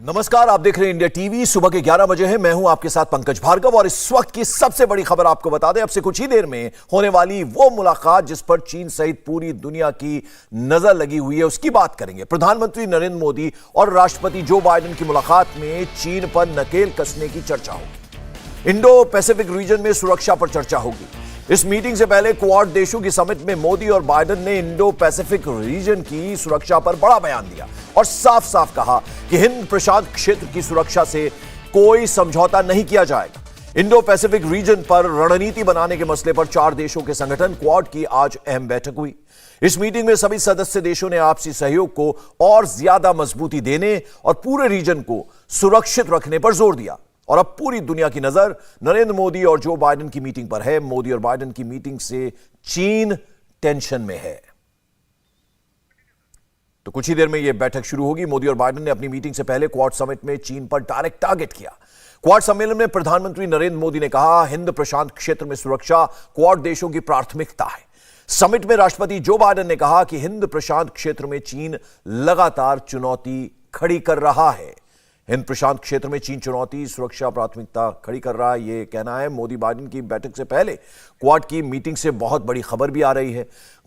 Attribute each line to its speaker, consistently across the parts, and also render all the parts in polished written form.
Speaker 1: नमस्कार, आप देख रहे हैं इंडिया टीवी। सुबह के 11 बजे हैं। मैं हूं आपके साथ पंकज भार्गव और इस वक्त की सबसे बड़ी खबर आपको बता दें। अब से कुछ ही देर में होने वाली वो मुलाकात जिस पर चीन सहित पूरी दुनिया की नजर लगी हुई है, उसकी बात करेंगे। प्रधानमंत्री नरेंद्र मोदी और राष्ट्रपति जो बाइडेन की मुलाकात में चीन पर नकेल कसने की चर्चा होगी। इंडो पैसिफिक रीजन में सुरक्षा पर चर्चा होगी। इस मीटिंग से पहले क्वाड देशों की समिट में मोदी और बाइडेन ने इंडो पैसिफिक रीजन की सुरक्षा पर बड़ा बयान दिया और साफ साफ कहा कि हिंद प्रशांत क्षेत्र की सुरक्षा से कोई समझौता नहीं किया जाएगा। इंडो पैसिफिक रीजन पर रणनीति बनाने के मसले पर 4 देशों के संगठन क्वाड की आज अहम बैठक हुई। इस मीटिंग में सभी सदस्य देशों ने आपसी सहयोग को और ज्यादा मजबूती देने और पूरे रीजन को सुरक्षित रखने पर जोर दिया। और अब पूरी दुनिया की नजर नरेंद्र मोदी और जो बाइडेन की मीटिंग पर है। मोदी और बाइडेन की मीटिंग से चीन टेंशन में है, तो कुछ ही देर में यह बैठक शुरू होगी। मोदी और बाइडेन ने अपनी मीटिंग से पहले क्वाड समिट में चीन पर डायरेक्ट टारगेट किया। क्वाड सम्मेलन में प्रधानमंत्री नरेंद्र मोदी ने कहा, हिंद प्रशांत क्षेत्र में सुरक्षा क्वाड देशों की प्राथमिकता है। समिट में राष्ट्रपति जो बाइडेन ने कहा कि हिंद प्रशांत क्षेत्र में चीन लगातार चुनौती खड़ी कर रहा है। हिंद प्रशांत क्षेत्र में चीन चुनौती सुरक्षा प्राथमिकता खड़ी कर रहा है, यह कहना है। मोदी बाइडेन की बैठक से पहले क्वाड की मीटिंग से बहुत बड़ी खबर भी आ रही है।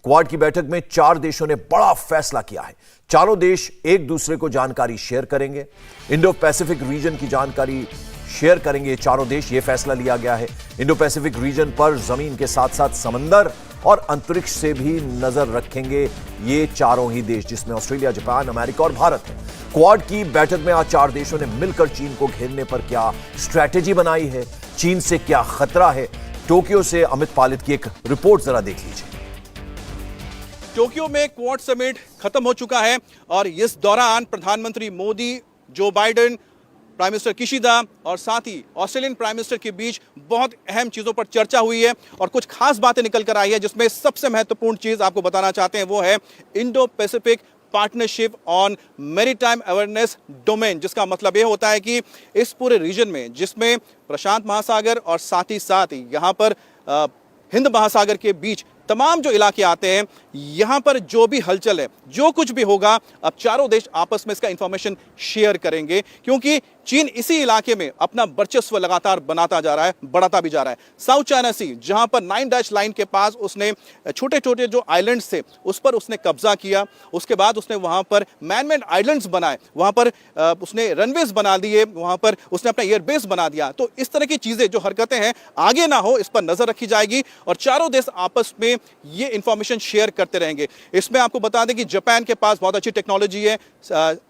Speaker 1: क्वाड की बैठक में 4 देशों ने बड़ा फैसला किया है। चारों देश एक दूसरे को जानकारी शेयर करेंगे। इंडो पैसिफिक रीजन की जानकारी शेयर करेंगे चारों देश, यह फैसला लिया गया है। इंडो पैसिफिक रीजन पर जमीन के साथ साथ समंदर और अंतरिक्ष से भी नजर रखेंगे ये चारों ही देश, जिसमें ऑस्ट्रेलिया, जापान, अमेरिका और भारत है। क्वाड की बैठक में आज 4 देशों ने मिलकर चीन को घेरने पर क्या स्ट्रैटेजी बनाई है, चीन से क्या खतरा है। टोक्यो से अमित पालित की एक रिपोर्ट जरा देख लीजिए।
Speaker 2: टोक्यो में क्वाड समिट खत्म हो चुका है और इस दौरान प्रधानमंत्री Modi, Joe Biden, prime minister Kishida और साथ ही ऑस्ट्रेलियन प्राइम मिनिस्टर के बीच बहुत अहम चीज़ों पर चर्चा हुई है और कुछ खास बातें निकल कर आई है, जिसमें सबसे महत्वपूर्ण चीज़ आपको बताना चाहते हैं वो है Indo Pacific partnership on maritime awareness domain, जिसका मतलब ये होता है कि इस पूरे रीजन में, जिसमें प्रशांत महासागर और साथ ही यहाँ पर हिंद महासागर के बीच तमाम जो इलाके आते हैं, यहां पर जो भी हलचल है, जो कुछ भी होगा, अब चारों देश आपस में इसका इंफॉर्मेशन शेयर करेंगे, क्योंकि चीन इसी इलाके में अपना वर्चस्व लगातार बनाता जा रहा है, बढ़ाता भी जा रहा है। साउथ चाइना सी, जहां पर 9 डैश लाइन के पास उसने छोटे छोटे जो आइलैंड्स थे उस पर उसने कब्जा किया। उसके बाद उसने वहां पर मैनमेड आइलैंड्स बनाए, वहां पर उसने रनवेज बना दिए, वहां पर उसने अपना एयरबेस बना दिया। तो इस तरह की चीजें, जो हरकतें हैं, आगे ना हो, इस पर नजर रखी जाएगी और चारों देश आपस में ये इंफॉर्मेशन शेयर करते रहेंगे। इसमें आपको बता दें कि जापान के पास बहुत अच्छी टेक्नोलॉजी है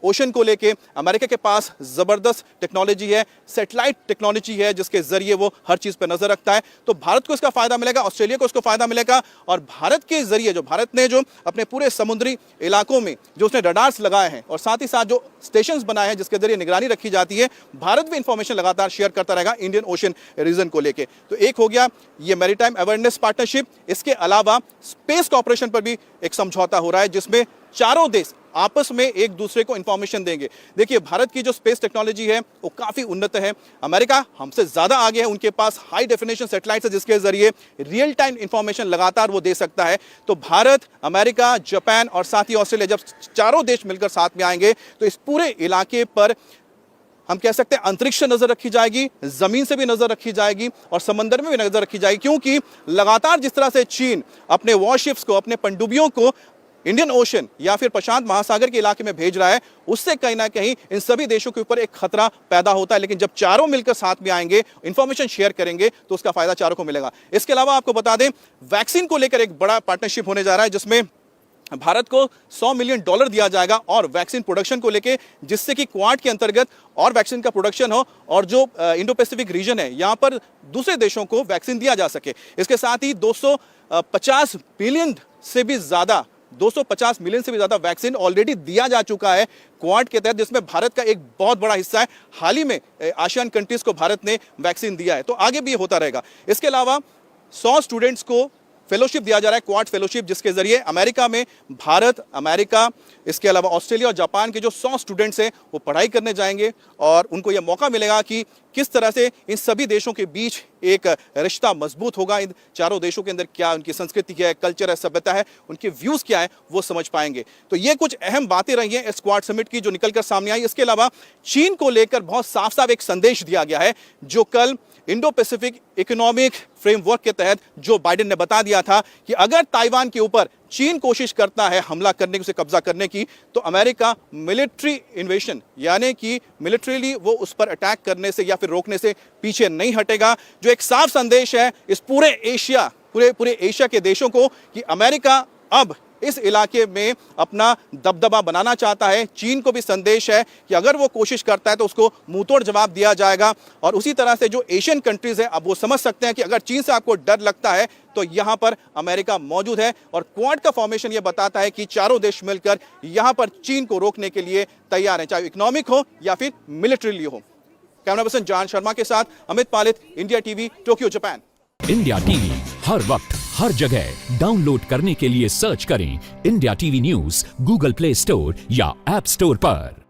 Speaker 2: ओशन को लेके, अमेरिका के पास जबरदस्त टेक्नोलॉजी है, सैटेलाइट टेक्नोलॉजी है, जिसके जरिए वो हर चीज पर नजर रखता है। तो भारत को इसका फायदा मिलेगा, ऑस्ट्रेलिया को इसको फायदा मिलेगा और भारत के जरिए, जो भारत ने जो अपने पूरे समुद्री इलाकों में जो उसने रडार्स लगाए हैं और साथ ही साथ जो स्टेशंस बनाए हैं जिसके जरिए निगरानी रखी जाती है, भारत भी इंफॉर्मेशन लगातार शेयर करता रहेगा इंडियन ओशन रीजन को लेके। तो एक हो गया ये मैरीटाइम अवेयरनेस पार्टनरशिप। इसके अलावा स्पेस कॉर्पोरेशन पर भी एक समझौता हो रहा है, जिसमें चारों देश आपस में एक दूसरे को इंफॉर्मेशन देंगे। देखिए, भारत की जो स्पेस टेक्नोलॉजी है वो काफी उन्नत है। अमेरिका हमसे ज्यादा आगे है, उनके पास हाई डेफिनेशन सैटेलाइट्स है, जिसके जरिए रियल टाइम इंफॉर्मेशन लगातार वो दे सकता है। तो भारत, अमेरिका, जापान और साथ ही ऑस्ट्रेलिया, जब चारों देश मिलकर साथ में आएंगे तो इस पूरे इलाके पर हम कह सकते हैं अंतरिक्ष से नजर रखी जाएगी, जमीन से भी नजर रखी जाएगी और समंदर में भी नजर रखी जाएगी, क्योंकि लगातार जिस तरह से चीन अपने वॉरशिप्स को, अपने पनडुब्बियों को इंडियन ओशन या फिर प्रशांत महासागर के इलाके में भेज रहा है, उससे कहीं ना कहीं इन सभी देशों के ऊपर एक खतरा पैदा होता है। लेकिन जब चारों मिलकर साथ में आएंगे, इंफॉर्मेशन शेयर करेंगे, तो उसका फायदा चारों को मिलेगा। इसके अलावा आपको बता दें, वैक्सीन को लेकर एक बड़ा पार्टनरशिप होने जा रहा है, जिसमें भारत को $100 मिलियन दिया जाएगा और वैक्सीन प्रोडक्शन को लेके, जिससे कि क्वाड के अंतर्गत और वैक्सीन का प्रोडक्शन हो और जो इंडो पैसिफिक रीजन है यहां पर दूसरे देशों को वैक्सीन दिया जा सके। इसके साथ ही 250 मिलियन से भी ज्यादा वैक्सीन ऑलरेडी दिया जा चुका है क्वाड के तहत, जिसमें भारत का एक बहुत बड़ा हिस्सा है। हाल ही में आसियान कंट्रीज को भारत ने वैक्सीन दिया है, तो आगे भी होता रहेगा। इसके अलावा 100 स्टूडेंट्स को फेलोशिप दिया जा रहा है, क्वाड फेलोशिप, जिसके जरिए अमेरिका में भारत, अमेरिका, इसके अलावा ऑस्ट्रेलिया और जापान के जो 100 स्टूडेंट्स हैं वो पढ़ाई करने जाएंगे और उनको यह मौका मिलेगा कि किस तरह से इन सभी देशों के बीच एक रिश्ता मजबूत होगा। इन चारों देशों के अंदर क्या उनकी संस्कृति है, कल्चर है, सभ्यता है, उनके व्यूज क्या है, वो समझ पाएंगे। तो ये कुछ अहम बातें रही हैं इस क्वाड समिट की जो निकलकर सामने आई। इसके अलावा चीन को लेकर बहुत साफ साफ एक संदेश दिया गया है, जो कल इंडो पैसिफिक इकोनॉमिक फ्रेमवर्क के तहत जो बाइडेन ने बता दिया था कि अगर ताइवान के ऊपर चीन कोशिश करता है हमला करने की, उसे कब्जा करने की, तो अमेरिका मिलिट्री इन्वेशन यानी कि मिलिट्रीली वो उस पर अटैक करने से या फिर रोकने से पीछे नहीं हटेगा। जो एक साफ संदेश है इस पूरे एशिया के देशों को कि अमेरिका अब इस इलाके में अपना दबदबा बनाना चाहता है। चीन को भी संदेश है कि अगर वो कोशिश करता है तो उसको मुंहतोड़ जवाब दिया जाएगा। और उसी तरह से जो एशियन कंट्रीज है अब वो समझ सकते हैं कि अगर चीन से आपको डर लगता है तो यहां पर अमेरिका मौजूद है। और क्वाड का फॉर्मेशन ये बताता है कि चारों देश मिलकर यहां पर चीन को रोकने के लिए तैयार है, चाहे इकोनॉमिक हो या फिर मिलिट्रीली हो। कैमरा पर्सन जान शर्मा के साथ Amit Palit, India TV, Tokyo, Japan.
Speaker 3: India TV हर वक्त हर जगह डाउनलोड करने के लिए सर्च करें India TV news Google Play Store या ऐप स्टोर पर।